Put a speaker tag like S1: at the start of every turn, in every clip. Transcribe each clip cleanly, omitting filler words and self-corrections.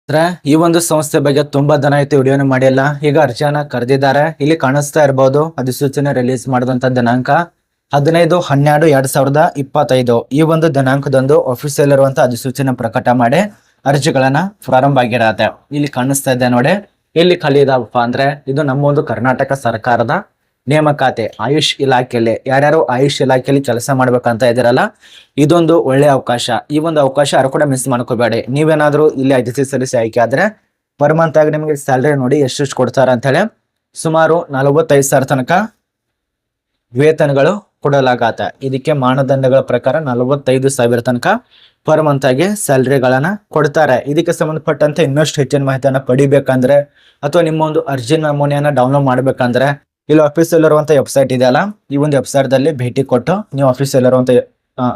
S1: ಈ ಒಂದು ಸಂಸ್ಥೆ ಬಗ್ಗೆ ತುಂಬಾ ದಿನ ಆಯ್ತು ವಿಡಿಯೋನ ಮಾಡಿಲ್ಲ. ಈಗ ಅರ್ಜಿಯನ್ನ ಕರೆದಿದ್ದಾರೆ. ಇಲ್ಲಿ ಕಾಣಿಸ್ತಾ ಇರಬಹುದು ಅಧಿಸೂಚನೆ ರಿಲೀಸ್ ಮಾಡಿದಂತ ದಿನಾಂಕ 15/12/2025. ಈ ಒಂದು ದಿನಾಂಕದಂದು ಆಫೀಸಿಯಲ್ ಇರುವಂತ ಅಧಿಸೂಚನೆ ಪ್ರಕಟ ಮಾಡಿ ಅರ್ಜಿಗಳನ್ನ ಪ್ರಾರಂಭ ಆಗಿರತ್ತೆ. ಇಲ್ಲಿ ಕಾಣಿಸ್ತಾ ಇದೆ ನೋಡಿ. ಇಲ್ಲಿ ಖಾಲಿ ಇದಾವಪ್ಪ ಅಂದ್ರೆ ಇದು ನಮ್ಮ ಒಂದು ಕರ್ನಾಟಕ ಸರ್ಕಾರದ ನೇಮಕಾತಿ ಆಯುಷ್ ಇಲಾಖೆಯಲ್ಲಿ ಯಾರ್ಯಾರು ಆಯುಷ್ ಇಲಾಖೆಯಲ್ಲಿ ಕೆಲಸ ಮಾಡ್ಬೇಕಂತ ಇದ್ದೀರಲ್ಲ, ಇದೊಂದು ಒಳ್ಳೆ ಅವಕಾಶ. ಈ ಒಂದು ಅವಕಾಶ ಯಾರು ಕೂಡ ಮಿಸ್ ಮಾಡ್ಕೋಬೇಡಿ. ನೀವೇನಾದ್ರೂ ಇಲ್ಲಿ ಅತಿಥಿ ಸಲ್ಲಿಸಿ ಆಯ್ಕೆ ಆದ್ರೆ ಪರ್ ಮಂತ್ ಆಗಿ ನಿಮಗೆ ಸ್ಯಾಲರಿ ನೋಡಿ ಎಷ್ಟು ಕೊಡ್ತಾರ ಅಂತ ಹೇಳಿ ಸುಮಾರು 45,000 ತನಕ ವೇತನಗಳು ಕೊಡಲಾಗತ್ತೆ. ಇದಕ್ಕೆ ಮಾನದಂಡಗಳ ಪ್ರಕಾರ 45,000 ತನಕ ಪರ್ ಮಂತ್ ಆಗಿ ಸ್ಯಾಲರಿಗಳನ್ನ ಕೊಡ್ತಾರೆ. ಇದಕ್ಕೆ ಸಂಬಂಧಪಟ್ಟಂತೆ ಇನ್ನಷ್ಟು ಹೆಚ್ಚಿನ ಮಾಹಿತಿಯನ್ನ ಪಡಿಬೇಕಂದ್ರೆ ಅಥವಾ ನಿಮ್ಮ ಒಂದು ಅರ್ಜಿ ನಮೂನೆಯನ್ನ ಡೌನ್ಲೋಡ್ ಮಾಡ್ಬೇಕಂದ್ರೆ ಇಲ್ಲಿ ಆಫೀಸಲ್ಲಿ ಇರುವಂತ ವೆಬ್ಸೈಟ್ ಇದೆಯಲ್ಲ, ಈ ಒಂದು ವೆಬ್ಸೈಟ್ ದಲ್ಲಿ ಭೇಟಿ ಕೊಟ್ಟು ನೀವು ಆಫೀಸಲ್ಲಿ ಇರುವಂತ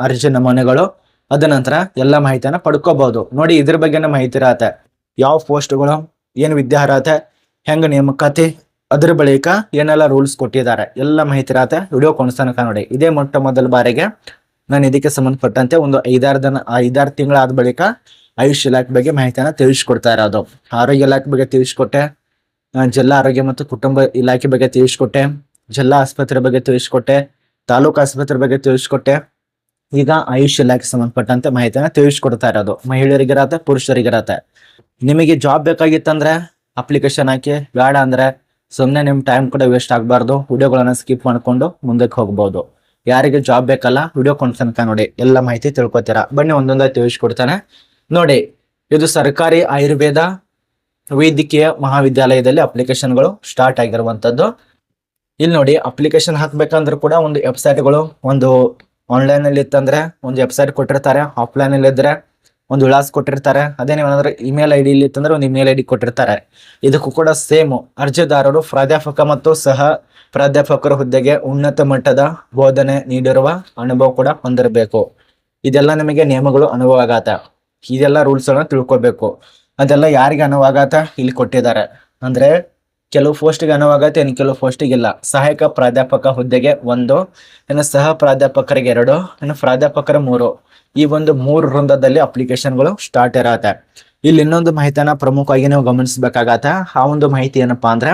S1: ಅರ್ಜಿ ನಮೂನೆಗಳು ಅದ ನಂತರ ಎಲ್ಲ ಮಾಹಿತಿಯನ್ನ ಪಡ್ಕೋಬಹುದು. ನೋಡಿ, ಇದ್ರ ಬಗ್ಗೆ ಮಾಹಿತಿ ಇರತ್ತೆ. ಯಾವ ಪೋಸ್ಟ್ಗಳು, ಏನು ವಿದ್ಯಾರ್ಹತೆ, ಹೆಂಗ ನೇಮಕಾತಿ, ಅದ್ರ ಬಳಿಕ ಏನೆಲ್ಲ ರೂಲ್ಸ್ ಕೊಟ್ಟಿದ್ದಾರೆ ಎಲ್ಲ ಮಾಹಿತಿ ಇರತ್ತೆ. ವಿಡಿಯೋ ಕೊನೆತನಕ ನೋಡಿ. ಇದೇ ಮೊಟ್ಟ ಮೊದಲ ಬಾರಿಗೆ ನಾನು ಇದಕ್ಕೆ ಸಂಬಂಧಪಟ್ಟಂತೆ ಒಂದು 5-6 ತಿಂಗಳಾದ ಬಳಿಕ ಆಯುಷ್ ಇಲಾಖೆ ಬಗ್ಗೆ ಮಾಹಿತಿಯನ್ನ ತಿಳಿಸ್ಕೊಡ್ತಾ ಇರೋದು. ಆರೋಗ್ಯ ಇಲಾಖೆ ಬಗ್ಗೆ ತಿಳಿಸ್ಕೊಟ್ಟೆ, ಜಿಲ್ಲಾ ಆರೋಗ್ಯ ಮತ್ತು ಕುಟುಂಬ ಇಲಾಖೆ ಬಗ್ಗೆ ತಿಳಿಸ್ಕೊಟ್ಟೆ, ಜಿಲ್ಲಾ ಆಸ್ಪತ್ರೆ ಬಗ್ಗೆ ತಿಳಿಸ್ಕೊಟ್ಟೆ, ತಾಲೂಕು ಆಸ್ಪತ್ರೆ ಬಗ್ಗೆ ತಿಳಿಸ್ಕೊಟ್ಟೆ. ಈಗ ಆಯುಷ್ ಇಲಾಖೆ ಸಂಬಂಧಪಟ್ಟಂತೆ ಮಾಹಿತಿಯನ್ನ ತಿಳಿಸ್ಕೊಡ್ತಾ ಇರೋದು. ಮಹಿಳೆಯರಿಗಿರತ್ತೆ, ಪುರುಷರಿಗಿರತ್ತೆ. ನಿಮಗೆ ಜಾಬ್ ಬೇಕಾಗಿತ್ತಂದ್ರೆ ಅಪ್ಲಿಕೇಶನ್ ಹಾಕಿ, ಬೇಡ ಅಂದ್ರೆ ಸುಮ್ಮನೆ ನಿಮ್ ಟೈಮ್ ಕೂಡ ವೇಸ್ಟ್ ಆಗಬಾರ್ದು. ವಿಡಿಯೋಗಳನ್ನ ಸ್ಕಿಪ್ ಮಾಡ್ಕೊಂಡು ಮುಂದಕ್ಕೆ ಹೋಗ್ಬಹುದು. ಯಾರಿಗೆ ಜಾಬ್ ಬೇಕಲ್ಲ ವಿಡಿಯೋ ತನಕ ನೋಡಿ, ಎಲ್ಲ ಮಾಹಿತಿ ತಿಳ್ಕೊತೀರಾ. ಬನ್ನಿ ಒಂದೊಂದಾಗಿ ತಿಳಿಸ್ಕೊಡ್ತಾನೆ ನೋಡಿ. ಇದು ಸರ್ಕಾರಿ ಆಯುರ್ವೇದ ವೈದ್ಯಕೀಯ ಮಹಾವಿದ್ಯಾಲಯದಲ್ಲಿ ಅಪ್ಲಿಕೇಶನ್ಗಳು ಸ್ಟಾರ್ಟ್ ಆಗಿರುವಂತದ್ದು. ಇಲ್ಲಿ ನೋಡಿ, ಅಪ್ಲಿಕೇಶನ್ ಹಾಕ್ಬೇಕಂದ್ರೆ ಕೂಡ ಒಂದು ವೆಬ್ಸೈಟ್ಗಳು, ಒಂದು ಆನ್ಲೈನ್ ಅಲ್ಲಿ ಇತ್ತಂದ್ರೆ ಒಂದು ವೆಬ್ಸೈಟ್ ಕೊಟ್ಟಿರ್ತಾರೆ, ಆಫ್ಲೈನ್ ಅಲ್ಲಿ ಇದ್ರೆ ಒಂದು ವಿಳಾಸ ಕೊಟ್ಟಿರ್ತಾರೆ. ಅದೇ ನೀವೇನಾದ್ರೂ ಇಮೇಲ್ ಐಡಿ ಇಲ್ಲಿ ಇತ್ತಂದ್ರೆ ಒಂದು ಇಮೇಲ್ ಐಡಿ ಕೊಟ್ಟಿರ್ತಾರೆ. ಇದಕ್ಕೂ ಕೂಡ ಸೇಮ್ ಅರ್ಜಿದಾರರು ಪ್ರಾಧ್ಯಾಪಕ ಮತ್ತು ಸಹ ಪ್ರಾಧ್ಯಾಪಕರ ಹುದ್ದೆಗೆ ಉನ್ನತ ಮಟ್ಟದ ಬೋಧನೆ ನೀಡಿರುವ ಅನುಭವ ಕೂಡ ಹೊಂದಿರಬೇಕು. ಇದೆಲ್ಲ ನಿಮಗೆ ನಿಯಮಗಳು ಅನುಭವ ಆಗತ್ತ. ಇದೆಲ್ಲ ರೂಲ್ಸ್ ಅನ್ನ ತಿಳ್ಕೊಬೇಕು. ಅದೆಲ್ಲ ಯಾರಿಗೆ ಅನುಭವ ಆಗತ್ತ ಇಲ್ಲಿ ಕೊಟ್ಟಿದ್ದಾರೆ. ಅಂದ್ರೆ ಕೆಲವು ಪೋಸ್ಟ್ಗೆ ಅನುಭವ ಆಗತ್ತೆ, ಇನ್ನು ಕೆಲವು ಪೋಸ್ಟಿಗೆ ಇಲ್ಲ. ಸಹಾಯಕ ಪ್ರಾಧ್ಯಾಪಕ ಹುದ್ದೆಗೆ 1, ಇನ್ನು ಸಹ ಪ್ರಾಧ್ಯಾಪಕರಿಗೆ 2, ಇನ್ನು ಪ್ರಾಧ್ಯಾಪಕರ 3. ಈ ಒಂದು 3 ವೃಂದದಲ್ಲಿ ಅಪ್ಲಿಕೇಶನ್ಗಳು ಸ್ಟಾರ್ಟ್ ಇರತ್ತೆ. ಇಲ್ಲಿ ಇನ್ನೊಂದು ಮಾಹಿತಿಯನ್ನ ಪ್ರಮುಖವಾಗಿ ನೀವು ಗಮನಿಸಬೇಕಾಗತ್ತೆ. ಆ ಒಂದು ಮಾಹಿತಿ ಏನಪ್ಪಾ ಅಂದ್ರೆ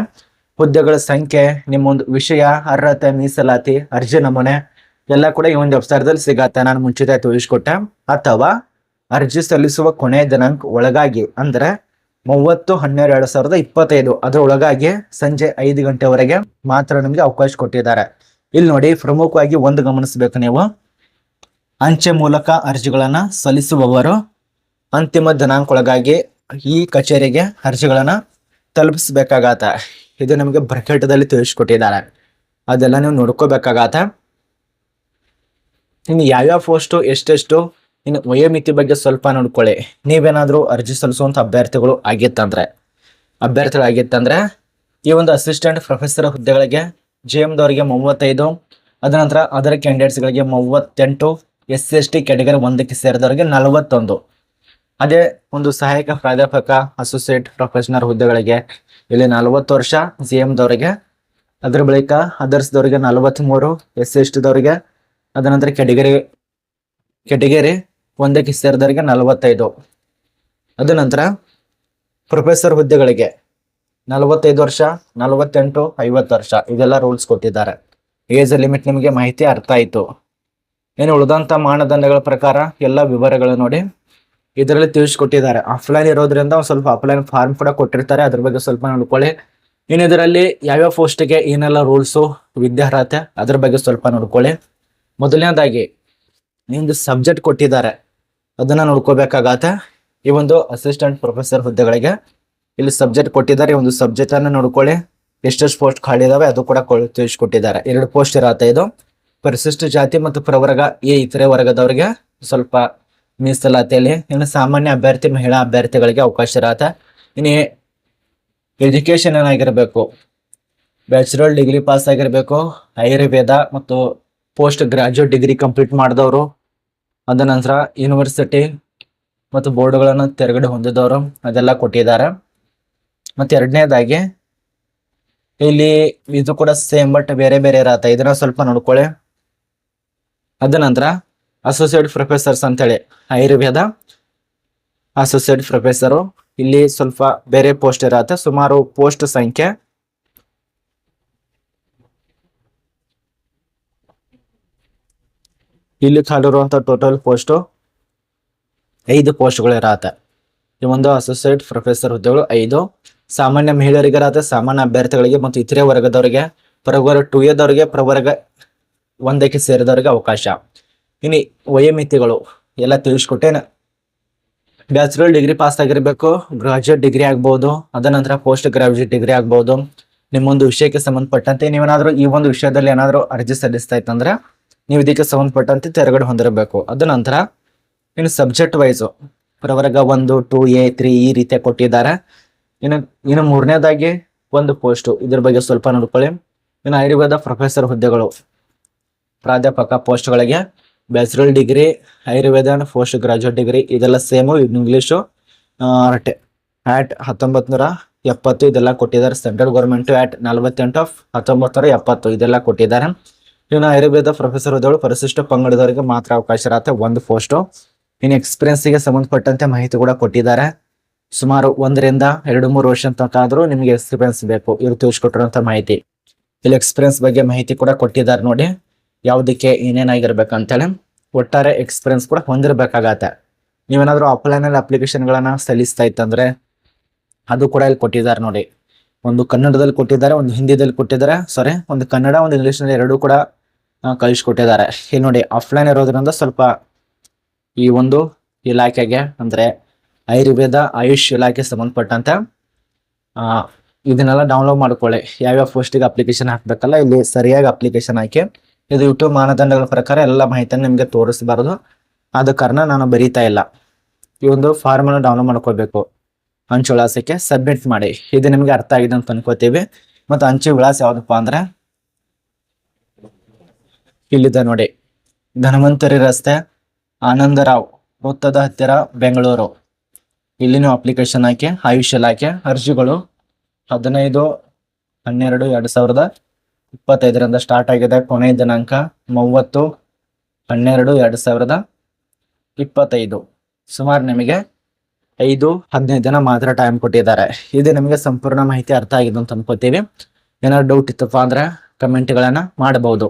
S1: ಹುದ್ದೆಗಳ ಸಂಖ್ಯೆ, ನಿಮ್ಮ ಒಂದು ವಿಷಯ, ಅರ್ಹತೆ, ಮೀಸಲಾತಿ, ಅರ್ಜಿ ನಮೂನೆ ಎಲ್ಲ ಕೂಡ ಈ ಒಂದು ವೆಬ್ಸೈಟ್ ದಲ್ಲಿ ಸಿಗತ್ತೆ. ನಾನು ಮುಂಚಿತ ತಿಳಿಸ್ಕೊಟ್ಟೆ. ಅಥವಾ ಅರ್ಜಿ ಸಲ್ಲಿಸುವ ಕೊನೆಯ ದಿನಾಂಕ ಒಳಗಾಗಿ ಅಂದ್ರೆ 30/12/2025 ಅದರ ಒಳಗಾಗಿ ಸಂಜೆ 5 ಗಂಟೆವರೆಗೆ ಮಾತ್ರ ನಿಮ್ಗೆ ಅವಕಾಶ ಕೊಟ್ಟಿದ್ದಾರೆ. ಇಲ್ಲಿ ನೋಡಿ, ಪ್ರಮುಖವಾಗಿ ಒಂದು ಗಮನಿಸಬೇಕು ನೀವು. ಅಂಚೆ ಮೂಲಕ ಅರ್ಜಿಗಳನ್ನ ಸಲ್ಲಿಸುವವರು ಅಂತಿಮ ದಿನಾಂಕ ಒಳಗಾಗಿ ಈ ಕಚೇರಿಗೆ ಅರ್ಜಿಗಳನ್ನ ತಲುಪಿಸಬೇಕಾಗತ್ತ. ಇದು ನಿಮಗೆ ಬ್ರಾಕೆಟ್ದಲ್ಲಿ ತಿಳಿಸ್ಕೊಟ್ಟಿದ್ದಾರೆ. ಅದೆಲ್ಲ ನೀವು ನೋಡ್ಕೋಬೇಕಾಗತ್ತ. ಇನ್ನು ಯಾವ್ಯಾವ ಪೋಸ್ಟ್ ಎಷ್ಟೆಷ್ಟು, ಇನ್ನು ವಯೋಮಿತಿ ಬಗ್ಗೆ ಸ್ವಲ್ಪ ನೋಡ್ಕೊಳ್ಳಿ. ನೀವೇನಾದ್ರೂ ಅರ್ಜಿ ಸಲ್ಲಿಸುವಂತ ಅಭ್ಯರ್ಥಿಗಳಾಗಿತ್ತಂದ್ರೆ ಈ ಒಂದು ಅಸಿಸ್ಟೆಂಟ್ ಪ್ರೊಫೆಸರ್ ಹುದ್ದೆಗಳಿಗೆ JM ದವರಿಗೆ 35, ಅದ ನಂತರ ಅದರ್ ಕ್ಯಾಂಡಿಡೇಟ್ಸ್ಗಳಿಗೆ 38, SC/ST ಕ್ಯಾಟಗರಿ 1ಕ್ಕೆ ಸೇರಿದವರಿಗೆ 41. ಅದೇ ಒಂದು ಸಹಾಯಕ ಪ್ರಾಧ್ಯಾಪಕ ಅಸೋಸಿಯೇಟ್ ಪ್ರೊಫೆಷನಲ್ ಹುದ್ದೆಗಳಿಗೆ ಇಲ್ಲಿ 40 ವರ್ಷ JM ದವರಿಗೆ, ಅದ್ರ ಬಳಿಕ ಅದರ್ಸ್ ದವರಿಗೆ 43, SC/ST ದವರಿಗೆ, ಅದ ನಂತರ ಕ್ಯಾಟಗರಿ 1ಕ್ಕೆ ಸೇರಿದವರಿಗೆ 45. ಅದ ನಂತರ ಪ್ರೊಫೆಸರ್ ಹುದ್ದೆಗಳಿಗೆ 45 ವರ್ಷ, 48, 50 ವರ್ಷ ಇದೆಲ್ಲ ರೂಲ್ಸ್ ಕೊಟ್ಟಿದ್ದಾರೆ. ಏಜ್ ಲಿಮಿಟ್ ನಿಮಗೆ ಮಾಹಿತಿ ಅರ್ಥ ಆಯ್ತು. ಏನು ಉಳಿದಂತ ಮಾನದಂಡಗಳ ಪ್ರಕಾರ ಎಲ್ಲ ವಿವರಗಳು ನೋಡಿ ಇದರಲ್ಲಿ ತಿಳಿಸ್ಕೊಟ್ಟಿದ್ದಾರೆ. ಆಫ್ಲೈನ್ ಇರೋದ್ರಿಂದ ಒಂದು ಸ್ವಲ್ಪ ಆಫ್ಲೈನ್ ಫಾರ್ಮ್ ಕೂಡ ಕೊಟ್ಟಿರ್ತಾರೆ, ಅದ್ರ ಬಗ್ಗೆ ಸ್ವಲ್ಪ ನೋಡ್ಕೊಳ್ಳಿ. ಇನ್ನು ಇದರಲ್ಲಿ ಯಾವ್ಯಾವ ಪೋಸ್ಟ್ಗೆ ಏನೆಲ್ಲ ರೂಲ್ಸು, ವಿದ್ಯಾರ್ಹತೆ ಅದ್ರ ಬಗ್ಗೆ ಸ್ವಲ್ಪ ನೋಡ್ಕೊಳ್ಳಿ. ಮೊದಲನೇದಾಗಿ ನಿಮ್ದು ಸಬ್ಜೆಕ್ಟ್ ಕೊಟ್ಟಿದ್ದಾರೆ, ಅದನ್ನ ನೋಡ್ಕೋಬೇಕಾಗತ್ತೆ. ಈ ಒಂದು ಅಸಿಸ್ಟೆಂಟ್ ಪ್ರೊಫೆಸರ್ ಹುದ್ದೆಗಳಿಗೆ ಇಲ್ಲಿ ಸಬ್ಜೆಕ್ಟ್ ಕೊಟ್ಟಿದ್ದಾರೆ. ಈ ಒಂದು ಸಬ್ಜೆಕ್ಟ್ ಅನ್ನು ನೋಡ್ಕೊಳ್ಳಿ. ಎಷ್ಟೆಷ್ಟು ಪೋಸ್ಟ್ ಖಾಲಿ ಇದಾವೆ ಅದು ಕೂಡ ತಿಳಿಸ್ಕೊಟ್ಟಿದ್ದಾರೆ. 2 ಪೋಸ್ಟ್ ಇರತ್ತೆ. ಇದು ಪರಿಶಿಷ್ಟ ಜಾತಿ ಮತ್ತು ಪ್ರವರ್ಗ ಇತರೆ ವರ್ಗದವರಿಗೆ ಸ್ವಲ್ಪ ಮೀಸಲಾತಿಯಲ್ಲಿ. ಇನ್ನು ಸಾಮಾನ್ಯ ಅಭ್ಯರ್ಥಿ, ಮಹಿಳಾ ಅಭ್ಯರ್ಥಿಗಳಿಗೆ ಅವಕಾಶ ಇರತ್ತೆ. ಇನ್ನು ಎಜುಕೇಶನ್ ಏನಾಗಿರ್ಬೇಕು, ಬ್ಯಾಚುಲರ್ ಡಿಗ್ರಿ ಪಾಸ್ ಆಗಿರ್ಬೇಕು, ಆಯುರ್ವೇದ ಮತ್ತು ಪೋಸ್ಟ್ ಗ್ರಾಜುಯೇಟ್ ಡಿಗ್ರಿ ಕಂಪ್ಲೀಟ್ ಮಾಡಿದವರು, ಅದ ನಂತರ ಯೂನಿವರ್ಸಿಟಿ ಮತ್ತು ಬೋರ್ಡ್ಗಳನ್ನು ತೆರಗಡೆ ಹೊಂದಿದವರು ಅದೆಲ್ಲ ಕೊಟ್ಟಿದ್ದಾರೆ. ಮತ್ತೆ ಎರಡನೇದಾಗಿ ಇಲ್ಲಿ ಇದು ಕೂಡ ಸೇಮ್ ಬಟ್ ಬೇರೆ ಬೇರೆ ಇರತ್ತೆ, ಇದನ್ನ ಸ್ವಲ್ಪ ನೋಡ್ಕೊಳ್ಳಿ. ಅದ ನಂತರ ಅಸೋಸಿಯೇಟ್ ಪ್ರೊಫೆಸರ್ಸ್ ಅಂತೇಳಿ ಆಯುರ್ವೇದ ಅಸೋಸಿಯೇಟ್ ಪ್ರೊಫೆಸರು, ಇಲ್ಲಿ ಸ್ವಲ್ಪ ಬೇರೆ ಪೋಸ್ಟ್ ಇರತ್ತೆ. ಸುಮಾರು ಪೋಸ್ಟ್ ಸಂಖ್ಯೆ ಇಲ್ಲಿ ಖಾಲಿ ಇರುವಂತ ಟೋಟಲ್ ಪೋಸ್ಟ್ 5 ಪೋಸ್ಟ್ಗಳು ಇರತ್ತೆ. ಈ ಒಂದು ಅಸೋಸಿಯೇಟ್ ಪ್ರೊಫೆಸರ್ ಹುದ್ದೆಗಳು 5. ಸಾಮಾನ್ಯ ಮಹಿಳೆಯರಿಗೆ ಇರತ್ತೆ, ಸಾಮಾನ್ಯ ಅಭ್ಯರ್ಥಿಗಳಿಗೆ ಮತ್ತು ಇತರೆ ವರ್ಗದವರಿಗೆ, ಪ್ರವರ್ಗ 2A ದವರಿಗೆ, ಪ್ರವರ್ಗ 1ಕ್ಕೆ ಸೇರಿದವರಿಗೆ ಅವಕಾಶ. ಇನ್ನು ವಯೋಮಿತಿಗಳು ಎಲ್ಲ ತಿಳಿಸ್ಕೊಟ್ಟೇನೆ. ಬ್ಯಾಚುಲರ್ ಡಿಗ್ರಿ ಪಾಸ್ ಆಗಿರ್ಬೇಕು, ಗ್ರಾಜುಯೇಟ್ ಡಿಗ್ರಿ ಆಗ್ಬಹುದು, ಅದ ನಂತರ ಪೋಸ್ಟ್ ಗ್ರಾಜುಯೇಟ್ ಡಿಗ್ರಿ ಆಗ್ಬಹುದು. ನಿಮ್ಮೊಂದು ವಿಷಯಕ್ಕೆ ಸಂಬಂಧಪಟ್ಟಂತೆ ನೀವೇನಾದ್ರೂ ಈ ಒಂದು ವಿಷಯದಲ್ಲಿ ಏನಾದ್ರೂ ಅರ್ಜಿ ಸಲ್ಲಿಸ್ತಾ ಇತ್ತಂದ್ರೆ ನೀವು ಇದಕ್ಕೆ ಸಂಬಂಧಪಟ್ಟಂತೆ ತೆರಗಡೆ ಹೊಂದಿರಬೇಕು. ಅದ ನಂತರ ಇನ್ನು ಸಬ್ಜೆಕ್ಟ್ ವೈಸು ಪ್ರವರ್ಗ 1, 2A, 3 ಈ ರೀತಿಯ ಕೊಟ್ಟಿದ್ದಾರೆ. ಇನ್ನು ಮೂರನೇದಾಗಿ ಒಂದು ಪೋಸ್ಟ್, ಇದ್ರ ಬಗ್ಗೆ ಸ್ವಲ್ಪ ನೋಡ್ಕೊಳ್ಳಿ. ಇನ್ನು ಆಯುರ್ವೇದ ಪ್ರೊಫೆಸರ್ ಹುದ್ದೆಗಳು, ಪ್ರಾಧ್ಯಾಪಕ ಪೋಸ್ಟ್ಗಳಿಗೆ bachelor degree, Ayurveda and post graduate degree ಇದೆಲ್ಲ ಸೇಮು. ಇಂಗ್ಲೀಷು ಆ್ಯಕ್ಟ್ 1970 ಇದೆಲ್ಲ ಕೊಟ್ಟಿದ್ದಾರೆ. ಸೆಂಟ್ರಲ್ ಗೌರ್ಮೆಂಟ್ ಆ್ಯಕ್ಟ್ 48 ಆಫ್ 1970 ಇದೆಲ್ಲ ಕೊಟ್ಟಿದ್ದಾರೆ. ಇನ್ನು ಆಯುರ್ವೇದ ಪ್ರೊಫೆಸರ್ ಹುದ್ದೆಗಳು ಪರಿಶಿಷ್ಟ ಪಂಗಡದವರಿಗೆ ಮಾತ್ರ ಅವಕಾಶ ಇರತ್ತೆ, ಒಂದು ಪೋಸ್ಟು. ಇನ್ನು ಎಕ್ಸ್ಪೀರಿಯನ್ಸ್ಗೆ ಸಂಬಂಧಪಟ್ಟಂತೆ ಮಾಹಿತಿ ಕೂಡ ಕೊಟ್ಟಿದ್ದಾರೆ. ಸುಮಾರು 1 ರಿಂದ 2-3 ವರ್ಷ ತನಕ ಆದ್ರೂ ನಿಮಗೆ ಎಕ್ಸ್ಪೀರಿಯನ್ಸ್ ಬೇಕು, ಇವ್ರು ತಿಳಿಸ್ಕೊಟ್ಟಿರುವಂತ ಮಾಹಿತಿ. ಇಲ್ಲಿ ಎಕ್ಸ್ಪೀರಿಯನ್ಸ್ ಬಗ್ಗೆ ಮಾಹಿತಿ ಕೂಡ ಕೊಟ್ಟಿದ್ದಾರೆ ನೋಡಿ, ಯಾವುದಕ್ಕೆ ಏನೇನಾಗಿರ್ಬೇಕಂತೇಳಿ. ಒಟ್ಟಾರೆ ಎಕ್ಸ್ಪೀರಿಯನ್ಸ್ ಕೂಡ ಹೊಂದಿರಬೇಕಾಗತ್ತೆ. ನೀವೇನಾದ್ರೂ ಆಫ್ಲೈನಲ್ಲಿ ಅಪ್ಲಿಕೇಶನ್ಗಳನ್ನ ಸಲ್ಲಿಸ್ತಾ ಇತ್ತಂದ್ರೆ ಅದು ಕೂಡ ಇಲ್ಲಿ ಕೊಟ್ಟಿದ್ದಾರೆ ನೋಡಿ. ಒಂದು ಕನ್ನಡದಲ್ಲಿ ಕೊಟ್ಟಿದ್ದಾರೆ, ಒಂದು ಹಿಂದಿದಲ್ಲಿ ಕೊಟ್ಟಿದ್ದಾರೆ, ಒಂದು ಕನ್ನಡ ಒಂದು ಇಂಗ್ಲೀಷ್ನಲ್ಲಿ ಎರಡೂ ಕೂಡ ಕಳಿಸ್ಕೊಟ್ಟಿದ್ದಾರೆ. ಇಲ್ಲಿ ನೋಡಿ ಆಫ್ಲೈನ್ ಇರೋದ್ರಿಂದ ಸ್ವಲ್ಪ ಈ ಒಂದು ಇಲಾಖೆಗೆ ಅಂದ್ರೆ ಆಯುರ್ವೇದ ಆಯುಷ್ ಇಲಾಖೆ ಸಂಬಂಧಪಟ್ಟಂತೆ ಇದನ್ನೆಲ್ಲ ಡೌನ್ಲೋಡ್ ಮಾಡ್ಕೊಳ್ಳಿ. ಯಾವ್ಯಾವ ಪೋಸ್ಟಿಗೆ ಅಪ್ಲಿಕೇಶನ್ ಹಾಕ್ಬೇಕಲ್ಲ ಇಲ್ಲಿ ಸರಿಯಾಗಿ ಅಪ್ಲಿಕೇಶನ್ ಹಾಕಿ. ಇದು ಯೂಟ್ಯೂಬ್ ಮಾನದಂಡಗಳ ಪ್ರಕಾರ ಎಲ್ಲ ಮಾಹಿತಿಯನ್ನು ನಿಮಗೆ ತೋರಿಸಬಾರದು, ಆದ ಕಾರಣ ನಾನು ಬರೀತಾ ಇಲ್ಲ. ಈ ಒಂದು ಫಾರ್ಮ್ ಅನ್ನು ಡೌನ್ಲೋಡ್ ಮಾಡ್ಕೋಬೇಕು. ಅಂಚೆ ವಿಳಾಸಕ್ಕೆ ಸಬ್ಮಿಟ್ ಮಾಡಿ. ಇದು ನಿಮಗೆ ಅರ್ಥ ಆಗಿದೆ ಅಂತ ಅನ್ಕೋತೀವಿ. ಮತ್ತು ಅಂಚೆ ವಿಳಾಸ ಯಾವ್ದಪ್ಪ ಅಂದ್ರೆ ಇಲ್ಲಿದೆ ನೋಡಿ, ಧನ್ವಂತರಿ ರಸ್ತೆ, ಆನಂದರಾವ್ ವೃತ್ತದ ಹತ್ತಿರ, ಬೆಂಗಳೂರು. ಇಲ್ಲಿ ನೀವು ಅಪ್ಲಿಕೇಶನ್ ಹಾಕಿ. ಆಯುಷ್ ಇಲಾಖೆ ಅರ್ಜಿಗಳು 15/12/2025 ಸ್ಟಾರ್ಟ್ ಆಗಿದೆ. ಕೊನೆಯ ದಿನಾಂಕ 30/12/2025. ಸುಮಾರು ನಿಮಗೆ 5-15 ದಿನ ಮಾತ್ರ ಟೈಮ್ ಕೊಟ್ಟಿದ್ದಾರೆ. ಇದು ನಿಮಗೆ ಸಂಪೂರ್ಣ ಮಾಹಿತಿ ಅರ್ಥ ಆಗಿದೆ ಅಂತ ಅನ್ಕೋತೀವಿ. ಏನಾದ್ರು ಡೌಟ್ ಇತ್ತಪ್ಪ ಅಂದ್ರೆ ಕಮೆಂಟ್ಗಳನ್ನ ಮಾಡಬಹುದು.